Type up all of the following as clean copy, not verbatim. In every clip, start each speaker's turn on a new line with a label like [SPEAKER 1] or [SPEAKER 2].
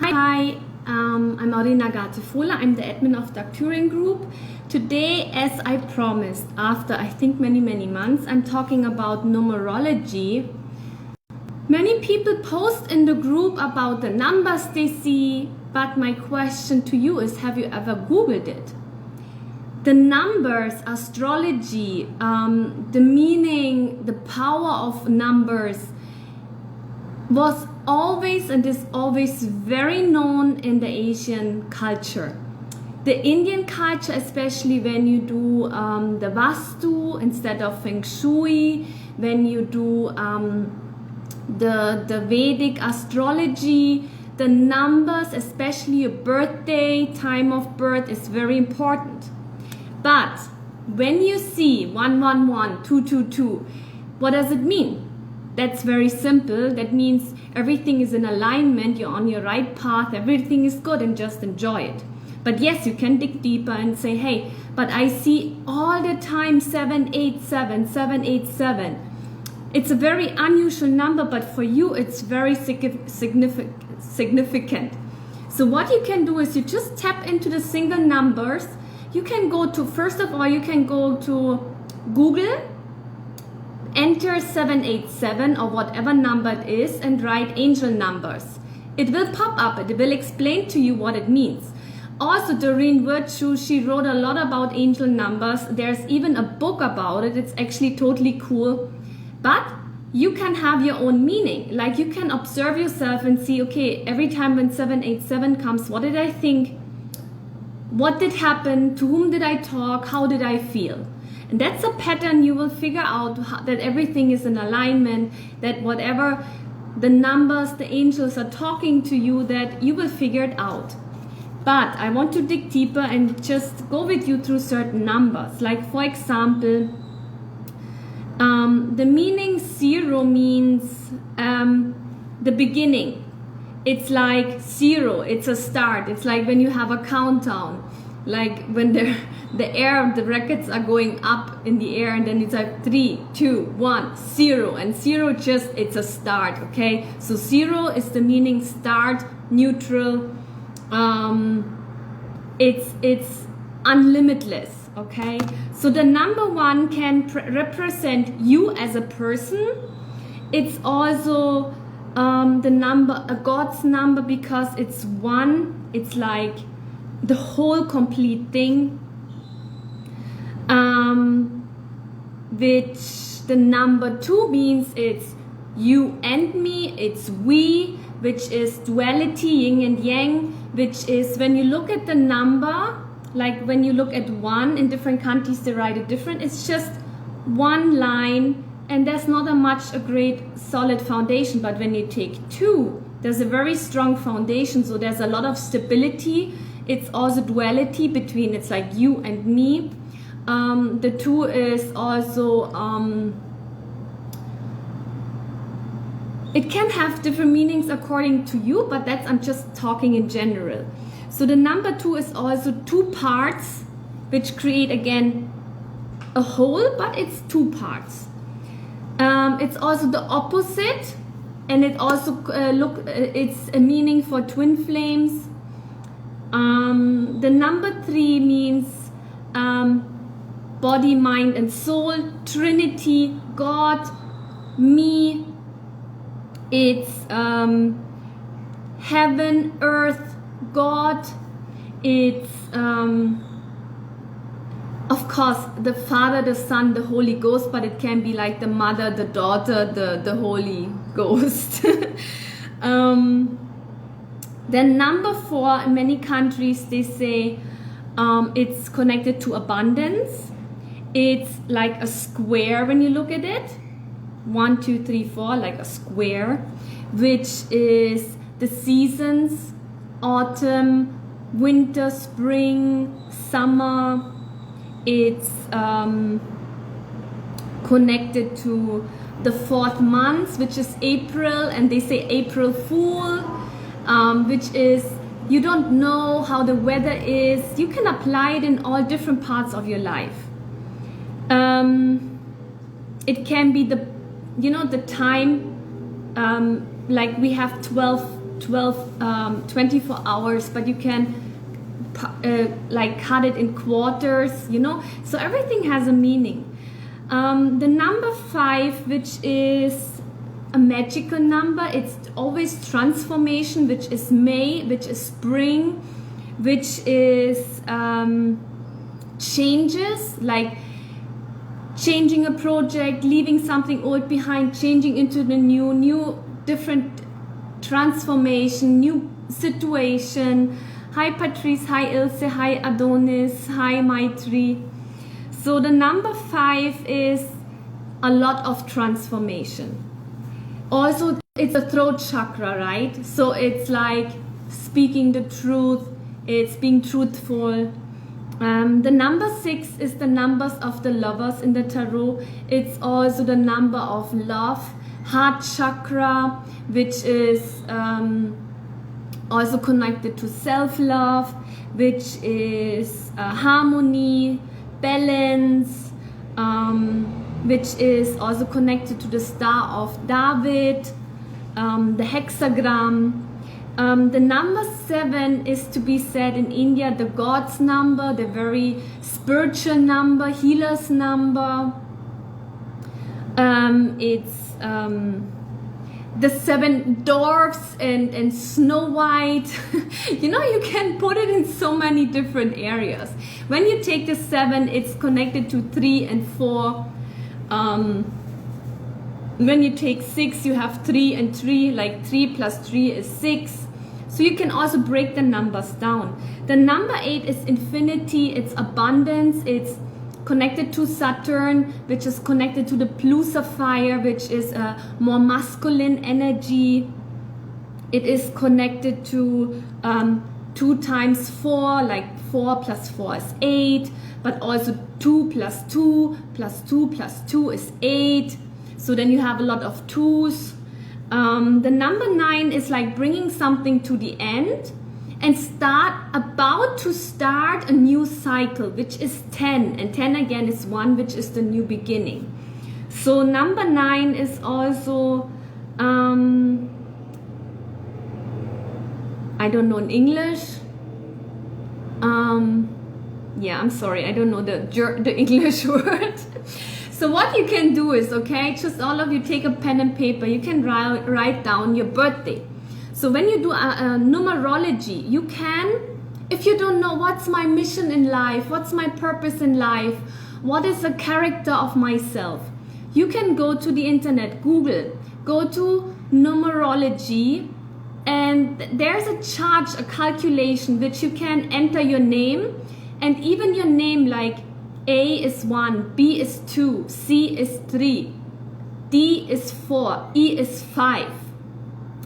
[SPEAKER 1] Hi, I'm Arina Gatefola. I'm the admin of the Turing Group. Today, as I promised, after I think many months, I'm talking about numerology. Many people post in the group about the numbers they see, but my question to you is, have you ever Googled it? The numbers, astrology, the meaning, the power of numbers was always and is always very known in the Asian culture. The Indian culture, especially when you do the Vastu instead of Feng Shui, when you do the Vedic astrology, the numbers, especially your birthday, time of birth, is very important. But when you see 111, 222, what does it mean? That's very simple. That means everything is in alignment, you're on your right path, everything is good, and just enjoy it. But yes, you can dig deeper and say, hey, but I see all the time 787, 787. It's a very unusual number, but for you it's very significant. So what you can do is you just tap into the single numbers. You can go to, first of all, you can go to Google, enter 787 or whatever number it is and write angel numbers. It will pop up, it will explain to you what it means. Also, Doreen Virtue, she wrote a lot about angel numbers. There's even a book about it. It's actually totally cool. But you can have your own meaning. Like you can observe yourself and see, okay, every time when 787 comes, what did I think? What did happen? To whom did I talk? How did I feel? And that's a pattern you will figure out, that everything is in alignment, that whatever the numbers, the angels are talking to you, that you will figure it out. But I want to dig deeper and just go with you through certain numbers. Like for example, the meaning 0 means the beginning. It's like 0, it's a start. It's like when you have a countdown, like when the records are going up in the air, and then it's like 3, 2, 1, 0, and 0 just, it's a start, okay? So 0 is the meaning start, neutral, it's unlimitless, okay? So the number 1 can represent you as a person. It's also the number, a God's number, because it's 1, it's like the whole complete thing, which the number 2 means it's you and me, it's we, which is duality, yin and yang, which is when you look at the number, like when you look at 1 in different countries, they write it different. It's just one line, and there's not a great solid foundation. But when you take 2, there's a very strong foundation, so there's a lot of stability. It's also duality between, it's like you and me. The 2 is also, it can have different meanings according to you, but that's, I'm just talking in general. So the number 2 is also 2 parts, which create again a whole, but it's 2 parts. It's also the opposite, and it also it's a meaning for twin flames. The number 3 means body, mind, and soul, Trinity, God, me. It's heaven, earth, God. It's of course the Father, the Son, the Holy Ghost, but it can be like the Mother, the Daughter, the Holy Ghost. Then number 4, in many countries they say it's connected to abundance. It's like a square when you look at it. 1, 2, 3, 4, like a square, which is the seasons: autumn, winter, spring, summer. It's connected to the 4th month, which is April, and they say April Fool, which is you don't know how the weather is. You can apply it in all different parts of your life. It can be the time, like we have 12 24 hours, but you can like cut it in quarters, you know. So everything has a meaning. The number 5, which is a magical number, it's always transformation, which is May, which is spring, which is changes, like changing a project, leaving something old behind, changing into the new different transformation, new situation. Hi Patrice, hi Ilse, hi Adonis, hi Maitri. So the number 5 is a lot of transformation. Also, it's a throat chakra, right? So it's like speaking the truth, it's being truthful. The number 6 is the numbers of the lovers in the tarot. It's also the number of love, heart chakra, which is also connected to self-love, which is harmony, balance, which is also connected to the Star of David, the hexagram. The number 7 is to be said in India, the God's number, the very spiritual number, healer's number. It's the 7 dwarfs and Snow White. You know, you can put it in so many different areas. When you take the 7, it's connected to 3 and 4. When you take 6, you have 3 and 3, like 3 plus 3 is 6. So you can also break the numbers down. The number 8 is infinity, it's abundance, it's connected to Saturn, which is connected to the blue sapphire, which is a more masculine energy. It is connected to 2 times 4, like 4 plus 4 is 8, but also 2 plus 2 plus 2 plus 2 is 8. So then you have a lot of 2s. The number 9 is like bringing something to the end and about to start a new cycle, which is 10, and 10 again is 1, which is the new beginning. So number 9 is also I don't know in English. Yeah, I'm sorry, I don't know the English word. So what you can do is, okay, just all of you take a pen and paper, you can write down your birthday. So when you do a numerology, you can, if you don't know what's my mission in life, what's my purpose in life, what is the character of myself, you can go to the internet, Google, go to numerology, and there's a chart, a calculation, which you can enter your name, and even your name, like A is 1, B is 2, C is 3, D is 4, E is 5.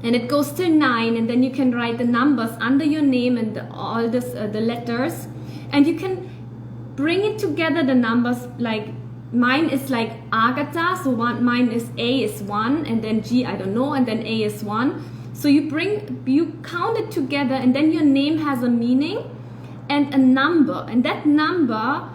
[SPEAKER 1] And it goes till 9, and then you can write the numbers under your name and all this, the letters, and you can bring it together, the numbers, like mine is like Agatha, so mine is A is 1, and then G, I don't know, and then A is 1. So you count it together, and then your name has a meaning and a number, and that number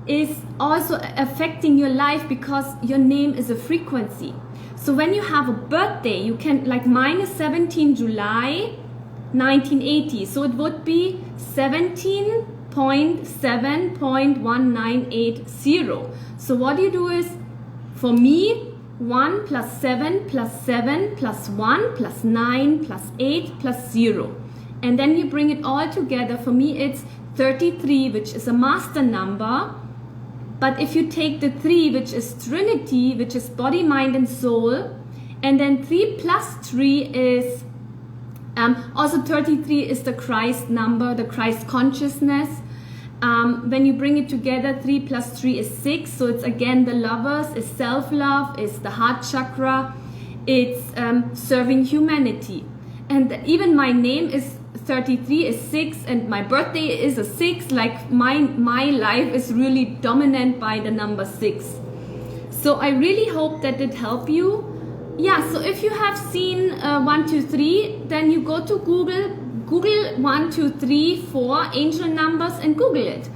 [SPEAKER 1] is also affecting your life because your name is a frequency. So when you have a birthday, you can, like mine is 17 July 1980, so it would be 17.7.1980. So what you do is, for me, 1 plus 7 plus 7 plus 1 plus 9 plus 8 plus 0. And then you bring it all together. For me, it's 33, which is a master number. But if you take the 3, which is Trinity, which is body, mind, and soul, and then 3 plus 3 is, also 33 is the Christ number, the Christ consciousness. When you bring it together, 3 plus 3 is 6, so it's again the lovers, it's self-love, it's the heart chakra, it's serving humanity. And even my name is 33 is 6, and my birthday is a 6, like my life is really dominant by the number 6. So I really hope that it helped you. Yeah, so if you have seen 1, 2, 3, then you go to Google 1, 2, 3, 4 angel numbers and Google it.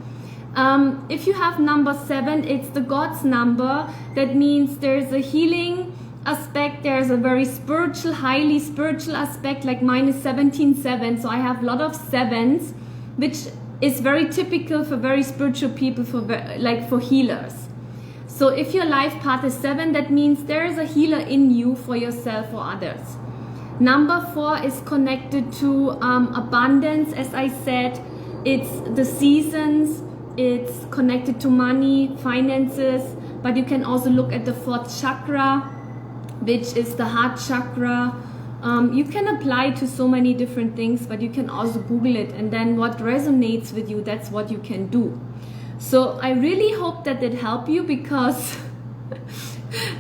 [SPEAKER 1] If you have number 7, it's the God's number. That means there's a healing aspect, there's a very spiritual, highly spiritual aspect, like mine is 17-7. So I have a lot of sevens, which is very typical for very spiritual people, for healers. So if your life path is 7, that means there is a healer in you for yourself or others. Number 4 is connected to abundance. As I said, it's the seasons, it's connected to money, finances, but you can also look at the 4th chakra, which is the heart chakra. You can apply to so many different things, but you can also Google it, and then what resonates with you, that's what you can do. So I really hope that it helped you, because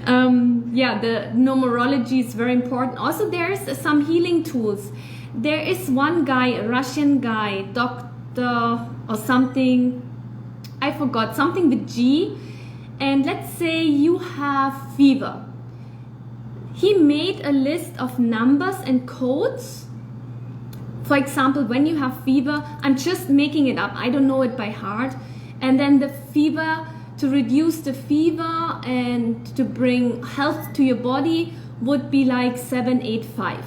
[SPEAKER 1] yeah, the numerology is very important. Also, there's some healing tools. There is one guy, a Russian guy, doctor or something, I forgot, something with G, and let's say you have fever. He made a list of numbers and codes. For example, when you have fever, I'm just making it up, I don't know it by heart, and then the fever, to reduce the fever and to bring health to your body, would be like 785.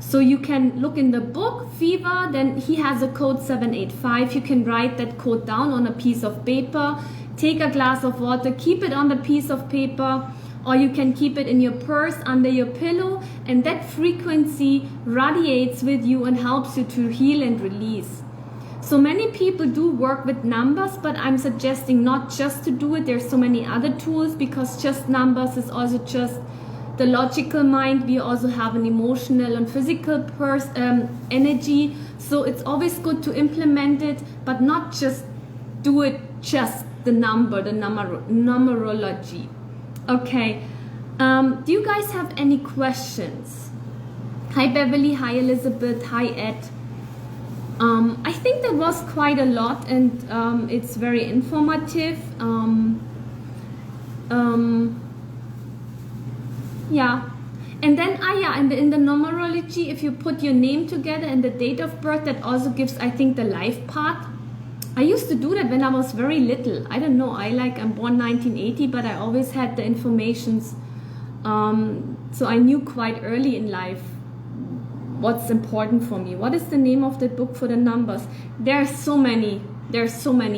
[SPEAKER 1] So you can look in the book, fever, then he has a code 785. You can write that code down on a piece of paper, take a glass of water, keep it on the piece of paper, or you can keep it in your purse, under your pillow, and that frequency radiates with you and helps you to heal and release. So many people do work with numbers, but I'm suggesting not just to do it. There's so many other tools, because just numbers is also just the logical mind. We also have an emotional and physical energy. So it's always good to implement it, but not just do it just the numerology. Okay, do you guys have any questions? Hi Beverly, hi Elizabeth, hi Ed. I think that was quite a lot, and it's very informative. Yeah, and then yeah, in the numerology, if you put your name together and the date of birth, that also gives, I think, the life path. I used to do that when I was very little. I don't know, I'm born 1980, but I always had the informations. So I knew quite early in life what's important for me. What is the name of the book for the numbers? There are so many.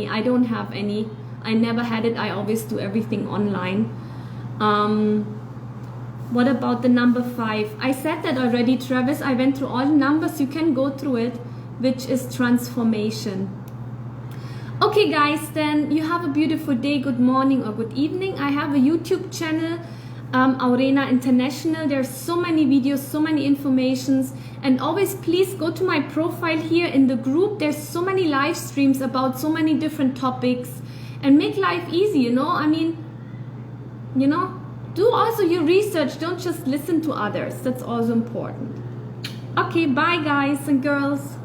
[SPEAKER 1] I don't have any. I never had it. I always do everything online. What about the number 5? I said that already, Travis. I went through all the numbers. You can go through it, which is transformation. Okay guys, then you have a beautiful day, good morning or good evening. I have a YouTube channel, Aurena International. There's so many videos, so many informations, and always please go to my profile here in the group. There's so many live streams about so many different topics, and make life easy, you know. I mean, you know, do also your research, don't just listen to others. That's also important. Okay, bye guys and girls.